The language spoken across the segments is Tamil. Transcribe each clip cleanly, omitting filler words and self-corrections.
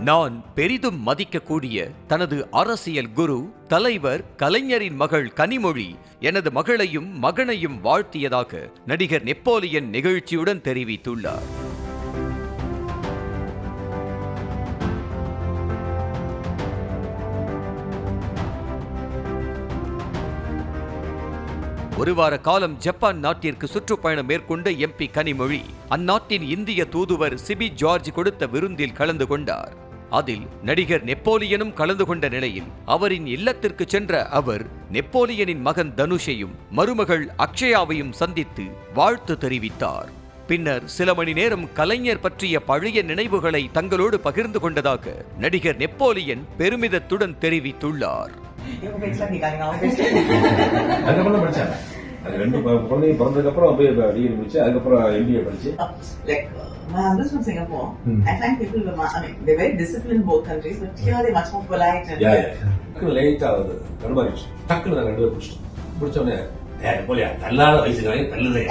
நான் பெரிதும் மதிக்கக்கூடிய தனது அரசியல் குரு தலைவர் கலைஞரின் மகள் கனிமொழி எனது மகளையும் மகனையும் வாழ்த்தியதாக நடிகர் நெப்போலியன் நிகழ்ச்சியுடன் தெரிவித்துள்ளார். ஒரு வார காலம் ஜப்பான் நாட்டிற்கு சுற்றுப்பயணம் மேற்கொண்ட எம்பி கனிமொழி அந்நாட்டின் இந்திய தூதுவர் சிபி ஜார்ஜ் கொடுத்த விருந்தில் கலந்து கொண்டார். அதில் நடிகர் நெப்போலியனும் கலந்து கொண்ட நிலையில் அவரின் இல்லத்திற்கு சென்ற அவர் நெப்போலியனின் மகன் தனுஷையும் மருமகள் அக்ஷயாவையும் சந்தித்து வாழ்த்து தெரிவித்தார். பின்னர் சில மணி நேரம் கலைஞர் பற்றிய பழைய நினைவுகளை தங்களோடு பகிர்ந்து கொண்டதாக நடிகர் நெப்போலியன் பெருமிதத்துடன் தெரிவித்துள்ளார். ரெண்டு குழந்தைங்க பிறந்ததுக்கு அப்புறம் டிகிரி முடிச்சு அதுக்கப்புறம் MBA படிச்சு. My husband's from Singapore. I find people, they're very disciplined in both countries, but here they're much more polite. டக்குனு லேட் ஆகுது கருமாறிச்சு. டக்குனு நாங்கள் 2 பேரும் பிடிச்சிட்டோம். பிடிச்சோடனே போலியா தள்ளாத வயசுக்காக தள்ளுதே.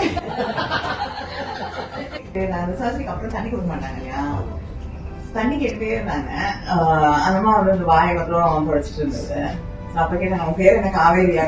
அந்த சர்ஜரிக்கு அப்புறம் தண்ணி கொடுக்க மாட்டாங்க இல்லையா, தண்ணி கேட்டுட்டே இருந்தாங்க. அந்த அம்மா வந்து வாயை மாத்திரம் தொடச்சிட்டு இருந்தது. அப்ப கேட்டாங்க, அவங்க பேர் என்ன காவேரியா?